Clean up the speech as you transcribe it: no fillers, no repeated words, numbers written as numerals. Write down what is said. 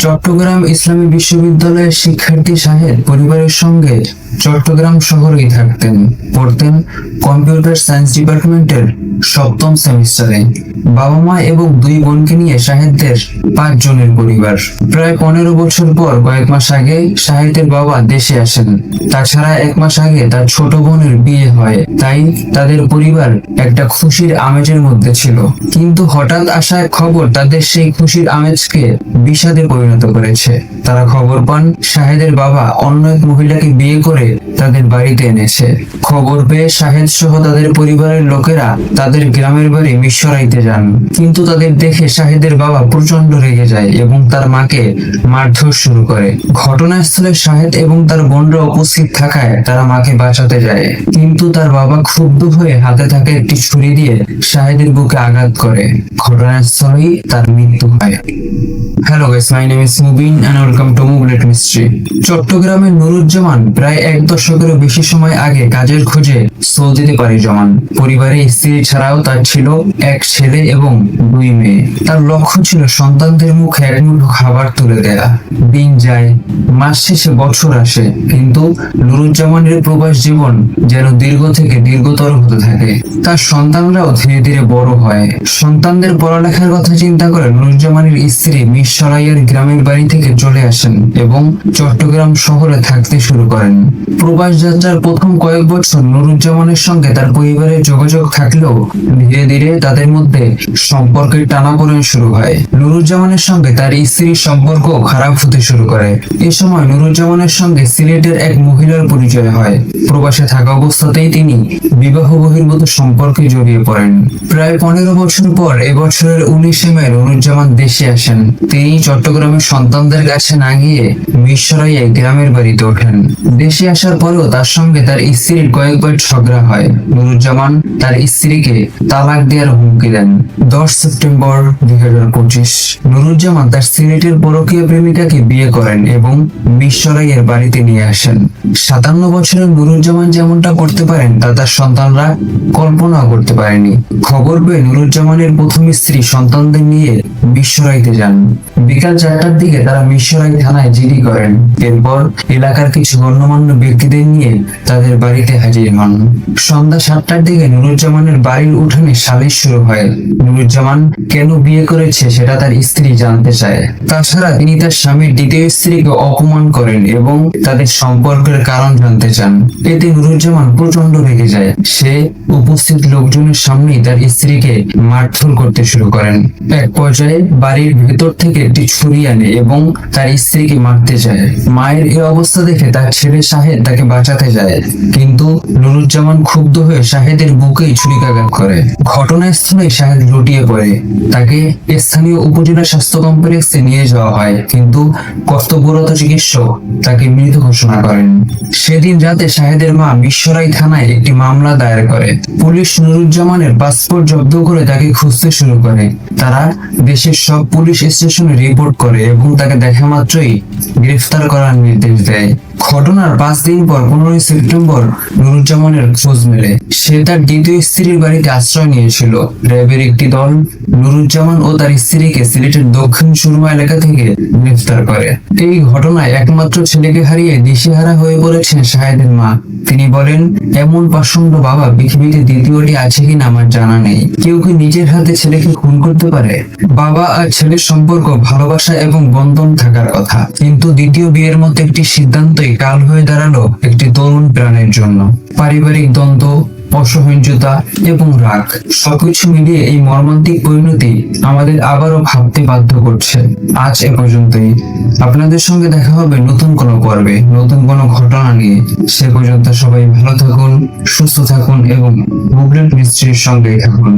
চট্টগ্রাম ইসলামী বিশ্ববিদ্যালয়ের শিক্ষার্থী শাহেদ পরিবারের সঙ্গে চট্টগ্রাম শহরেই থাকতেন। পড়তেন কম্পিউটার সায়েন্স ডিপার্টমেন্টের 7ম সেমিস্টারে। বাবা মা এবং 2 বোনকে নিয়ে শাহেদদের 5 জনের পরিবার। প্রায় 15 বছর পর কয়েক মাস আগে শাহেদের বাবা দেশে আসেন। তাছাড়া 1 মাস আগে তার ছোট বোনের বিয়ে হয়, তাই তাদের পরিবার একটা খুশির আমেজের মধ্যে ছিল। কিন্তু হঠাৎ আসা এক খবর তাদের সেই খুশির আমেজকে বিষাদে পরিণত করেছে। তারা খবর পান শাহেদের বাবা অন্য এক মহিলাকে বিয়ে করে তাদের বাড়িতে এনেছে। খবর পেয়ে শাহেদ সহ তাদের পরিবারের লোকেরা তাদের গ্রামের বাড়ি মিরসরাইতে যান। কিন্তু তাদের দেখে শাহেদের বাবা প্রচন্ড রেগে যায় এবং তার মাকে মারধর শুরু করে। ঘটনাস্থলে শাহেদ এবং তার বোনরা উপস্থিত থাকায় তারা মাকে বাঁচাতে যায়, কিন্তু তার বাবা ক্ষুব্ধ হয়ে হাতে থাকা একটি ছুরি দিয়ে শাহেদের বুকে আঘাত করে। ঘটনাস্থলেই তার মৃত্যু হয়। Hello guys, my name is Mubin and welcome to মুবলেট mystery. চট্টগ্রামের নুরুজ্জামান প্রায় 1 দশকেরও বেশি সময় আগে কাজের খোঁজে সৌদিতে পাড়ি জমান। পরিবারে স্ত্রী ছাড়াও তার ছিল 1 ছেলে এবং 2 মেয়ে। তার লক্ষ্য ছিল সন্তানদের মুখে এক মুঠো খাবার তুলে দেয়া। দিন যায়, মাস শেষে বছর আসে, কিন্তু নুরুজ্জামানের প্রবাস জীবন যেন দীর্ঘ থেকে দীর্ঘতর হতে থাকে। তার সন্তানরাও ধীরে ধীরে বড় হয়। সন্তানদের পড়ালেখার কথা চিন্তা করে নুরুজ্জামানের স্ত্রী মিরসরাইয়ের গ্রামের বাড়ি থেকে চলে আসেন এবং চট্টগ্রাম শহরে থাকতে শুরু করেন। প্রবাস যাত্রার প্রথম কয়েক বছর নুরুজ্জামানের সঙ্গে তার পরিবারের যোগাযোগ থাকলেও ধীরে ধীরে তাদের মধ্যে সম্পর্কের টানাপোড়েন শুরু হয়। নুরুজ্জামানের সঙ্গে তার স্ত্রীর সম্পর্ক খারাপ হতে শুরু করে। এ সময় নুরুজ্জামানের সঙ্গে সিলেটের এক মহিলার পরিচয় হয়। প্রবাসে থাকা অবস্থাতেই তিনি বিবাহ বহির্ভূত সম্পর্কে জড়িয়ে পড়েন। প্রায় 15 বছর পর এবছরের 19 মে নুরুজ্জামান দেশে আসেন। তিনি চট্টগ্রামের সন্তানদের কাছে না গিয়ে মিরসরাইয়ে গ্রামের বাড়িতে ওঠেন। দেশে আসার পরেও তার সঙ্গে তার স্ত্রীর কয়েকবার ঝগড়া হয়। নুরুজ্জামান তার স্ত্রীকে তালাক দেওয়ার হুমকি দেন। 10 সেপ্টেম্বর 2025 নুরুজ্জামান তার সিলেটের পরকীয়া প্রেমিকাকে বিয়ে করেন এবং মিরসরাইয়ের বাড়িতে নিয়ে আসেন। 57 বছরের নুরুজ্জামান যেমনটা করতে পারেন তা তার সন্তানরা কল্পনাও করতে পারেনি। খবর পেয়ে নুরুজ্জামানের প্রথম স্ত্রী সন্তানদের নিয়ে মিরসরাইতে যান। বিকাল 4টার দিকে তারা মিরসরাই থানায় জিডি করেন। এরপর এলাকার কিছু গণ্যমান্য ব্যক্তিদের নিয়ে তাদের বাড়িতে হাজির হন। সন্ধ্যা 7টার দিকে নুরুজ্জামানের বাড়ির উঠানে সালিশ শুরু হয়। নুরুজ্জামান কেন বিয়ে করেছে সেটা তার স্ত্রী জানতে চায়। তাছাড়া তিনি তার স্বামীর দ্বিতীয় স্ত্রীকে অপমান করেন এবং তাদের সম্পর্কের কারণ জানতে চান। এতে নুরুজ্জামান প্রচন্ড রেগে যায়। সে উপস্থিত লোকজনের সামনেই তার স্ত্রীকে মারধর করতে শুরু করেন। এক পর্যায়ে বাড়ির ভেতর থেকে একটি ছুরি আনে এবং তার স্ত্রীকে মারতে চায়। মায়ের এই অবস্থা দেখে তার ছেলে শাহেদ তাকে বাঁচাতে যায়, কিন্তু নুরুজ্জামান ক্ষুব্ধ হয়ে শাহেদের বুকেই ছুরিকাঘাত করে। ঘটনাস্থলে শাহেদ লুটিয়ে পড়ে। তাকে স্থানীয় উপজেলা স্বাস্থ্য কমপ্লেক্সে নিয়ে যাওয়া হয়, কিন্তু কর্তব্যরত চিকিৎসক তাকে মৃত ঘোষণা করেন। সেদিন রাতে শাহেদের মা মিরসরাই থানায় একটি মামলা দায়ের করে। পুলিশ নুরুজ্জামানের পাসপোর্ট জব্দ করে তাকে খুঁজতে শুরু করে। তারা দেশের সব পুলিশ স্টেশনে রিপোর্ট করে এবং তাকে দেখা মাত্রই গ্রেফতার করার নির্দেশ দেয়। ঘটনার 5 দিন পর 15 সেপ্টেম্বর নুরুজ্জামানের খোঁজ মেলে। সে তার দ্বিতীয় স্ত্রীর বাড়িতে আশ্রয় নিয়েছিল। র্যাবের একটি দল নুরুজ্জামান ও তার স্ত্রীকে সিলেটের দক্ষিণ সুরমা এলাকা থেকে গ্রেফতার করে। এই ঘটনায় একমাত্র ছেলেকে হারিয়ে দিশেহারা হয়ে পড়েছেন শাহেদের মা। তিনি বলেন, এমন পাষণ্ড বাবা পৃথিবীতে দ্বিতীয়টি আছে কিনা আমার জানা নেই। কেউ কি নিজের হাতে ছেলেকে খুন করতে পারে? বাবা আর ছেলের সম্পর্ক ভালোবাসা এবং বন্ধন থাকার কথা, কিন্তু দ্বিতীয় বিয়ের মতো একটি সিদ্ধান্তই কাল হয়ে দাঁড়ালো একটি তরুণ প্রাণের জন্য। পারিবারিক দ্বন্দ্ব, অসহিষ্ণুতা এবং রাগ সবকিছু মিলিয়ে এই মর্মান্তিক পরিণতি আমাদের আবারও ভাবতে বাধ্য করছে। আজ এ পর্যন্তই। আপনাদের সঙ্গে দেখা হবে নতুন কোনো পর্বে, নতুন কোনো ঘটনা নিয়ে। সে পর্যন্ত সবাই ভালো থাকুন, সুস্থ থাকুন এবং মুবলেট মিস্ট্রির সঙ্গেই থাকুন।